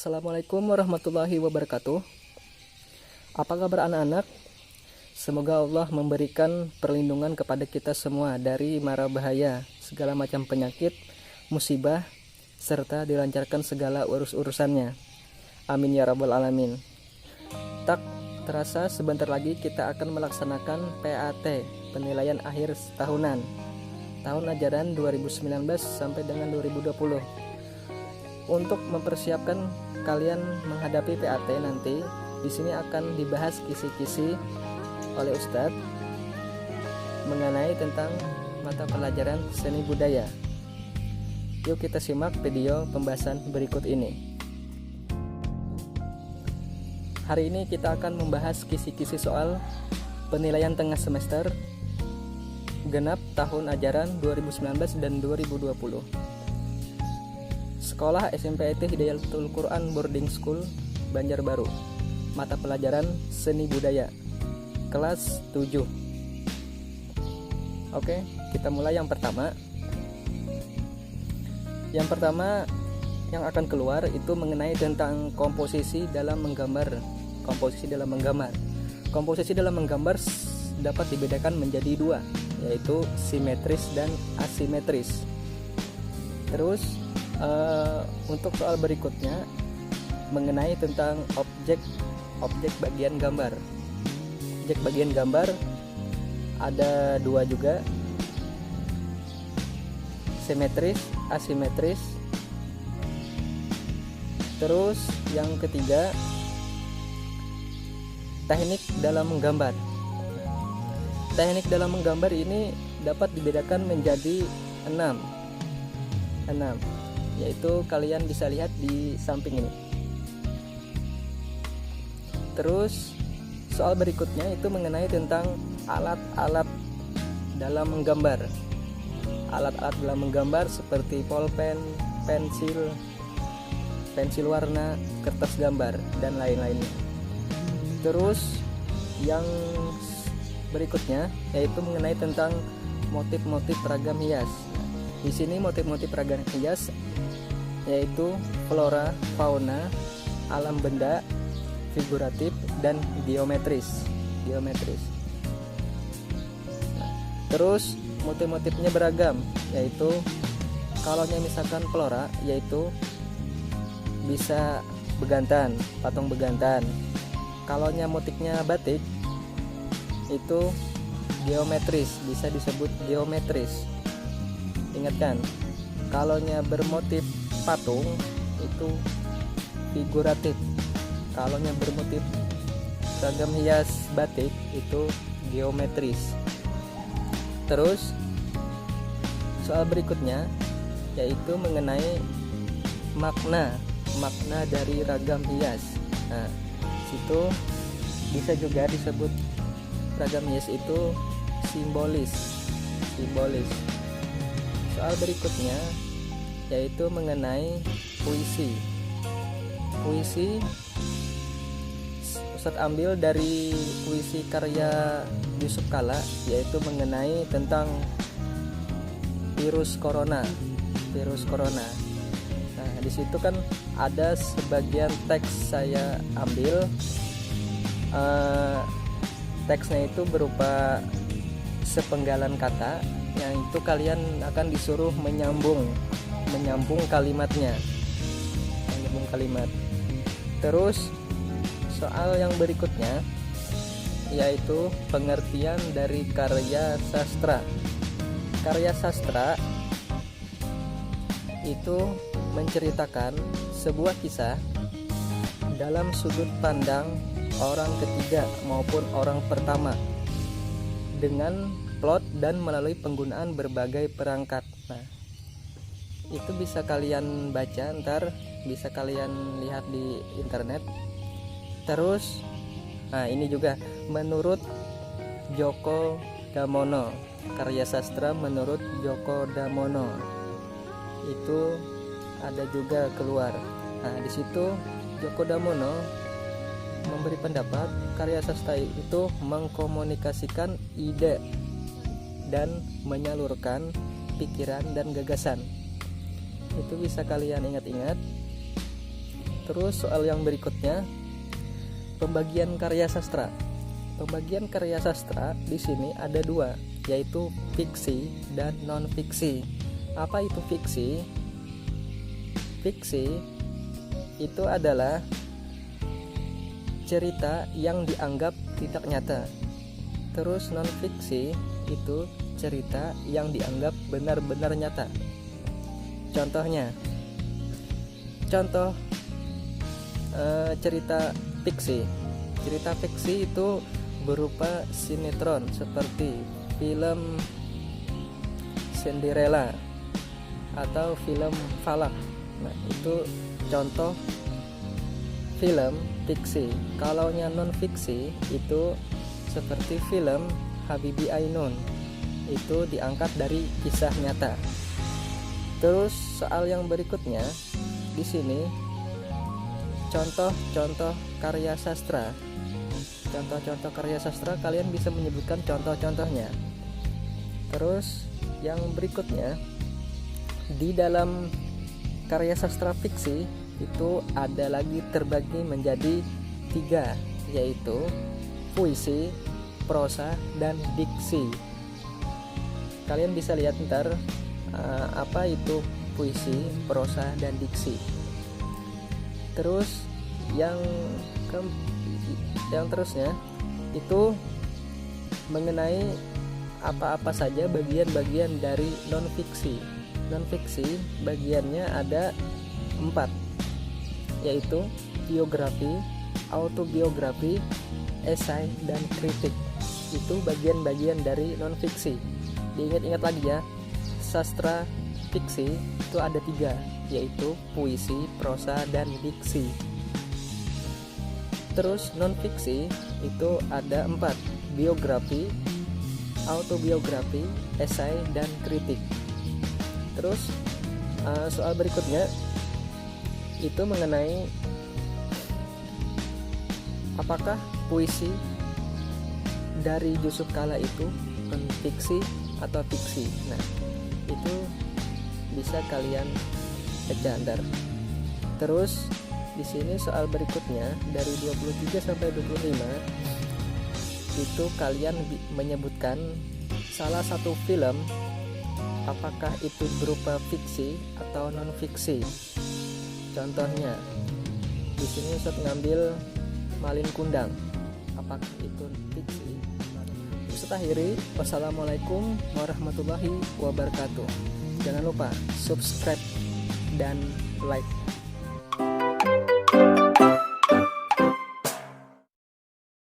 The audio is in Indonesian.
Assalamualaikum warahmatullahi wabarakatuh. Apa kabar anak-anak? Semoga Allah memberikan perlindungan kepada kita semua dari mara bahaya, segala macam penyakit, musibah, serta dilancarkan segala urus-urusannya. Amin ya rabbal alamin. Tak terasa sebentar lagi kita akan melaksanakan PAT, penilaian akhir tahunan, tahun ajaran 2019 sampai dengan 2020. Untuk mempersiapkan kalian menghadapi PAT nanti, di sini akan dibahas kisi-kisi oleh Ustadz mengenai tentang mata pelajaran seni budaya. Yuk kita simak video pembahasan berikut ini. Hari ini kita akan membahas kisi-kisi soal penilaian tengah semester genap tahun ajaran 2019 dan 2020. Sekolah SMPIT Hidayatul Quran Boarding School Banjarbaru. Mata pelajaran seni budaya kelas 7. Oke, kita mulai yang pertama. Yang pertama yang akan keluar itu mengenai tentang komposisi dalam menggambar. Komposisi dalam menggambar. Komposisi dalam menggambar dapat dibedakan menjadi dua, yaitu simetris dan asimetris. Terus untuk soal berikutnya mengenai tentang objek bagian gambar. Objek bagian gambar ada dua juga, simetris, asimetris. Terus yang ketiga, teknik dalam menggambar. Teknik dalam menggambar ini dapat dibedakan menjadi 6, yaitu kalian bisa lihat di samping ini. Terus soal berikutnya itu mengenai tentang alat-alat dalam menggambar. Alat-alat dalam menggambar seperti polpen, pensil warna, kertas gambar, dan lain-lainnya. Terus yang berikutnya yaitu mengenai tentang motif-motif ragam hias. Di sini motif-motif ragam hias yaitu flora, fauna, alam benda, figuratif, dan geometris. Terus motif-motifnya beragam, yaitu kalau misalkan flora yaitu bisa begantan, patung begantan. Kalau motifnya batik itu geometris, bisa disebut geometris. Ingatkan, kalau bermotif patung itu figuratif. Kalau bermotif ragam hias batik itu geometris. Terus soal berikutnya yaitu mengenai makna dari ragam hias. Nah, situ bisa juga disebut ragam hias itu simbolis. Soal berikutnya yaitu mengenai puisi. Ustadz ambil dari puisi karya Yusuf Kala, yaitu mengenai tentang virus corona. Nah, di situ kan ada sebagian teks saya ambil. Teksnya itu berupa sepenggalan kata, yang itu kalian akan disuruh menyambung kalimatnya. Terus soal yang berikutnya yaitu pengertian dari karya sastra. Karya sastra itu menceritakan sebuah kisah dalam sudut pandang orang ketiga maupun orang pertama dengan plot dan melalui penggunaan berbagai perangkat. Nah, itu bisa kalian baca, ntar bisa kalian lihat di internet. Terus nah ini juga menurut Djoko Damono, karya sastra menurut Djoko Damono itu ada juga keluar. Nah, di situ Djoko Damono memberi pendapat karya sastra itu mengkomunikasikan ide dan menyalurkan pikiran dan gagasan. Itu bisa kalian ingat-ingat. Terus soal yang berikutnya, pembagian karya sastra. Pembagian karya sastra di sini ada dua, yaitu fiksi dan non fiksi. Apa itu fiksi? Fiksi itu adalah cerita yang dianggap tidak nyata. Terus non fiksi itu cerita yang dianggap benar-benar nyata. Contoh cerita fiksi. Cerita fiksi itu berupa sinetron seperti film Cinderella atau film Falak. Nah, itu contoh film fiksi. Kalau non fiksi itu seperti film Habibi Ainun, itu diangkat dari kisah nyata. Terus soal yang berikutnya, di sini contoh-contoh karya sastra. Contoh-contoh karya sastra, kalian bisa menyebutkan contoh-contohnya. Terus yang berikutnya, di dalam karya sastra fiksi itu ada lagi terbagi menjadi 3, yaitu puisi, prosa, dan diksi. Kalian bisa lihat ntar apa itu puisi, prosa, dan diksi. Terus yang terusnya itu mengenai apa-apa saja bagian-bagian dari non fiksi. Non fiksi bagiannya ada 4, yaitu biografi, autobiografi, esai, dan kritik. Itu bagian-bagian dari non fiksi. Diingat-ingat lagi ya, sastra fiksi itu ada 3, yaitu puisi, prosa, dan diksi. Terus non fiksi itu ada 4, biografi, autobiografi, esai, dan kritik. Terus soal berikutnya itu mengenai apakah puisi dari Yusuf Kala itu fiksi atau fiksi. Nah, itu bisa kalian cek. Terus di sini soal berikutnya dari 23 sampai 25 itu kalian menyebutkan salah satu film, apakah itu berupa fiksi atau non fiksi. Contohnya di sini Ustaz ngambil Malin Kundang, apakah itu fiksi? Ustaz akhiri, wassalamualaikum warahmatullahi wabarakatuh. Jangan lupa subscribe dan like.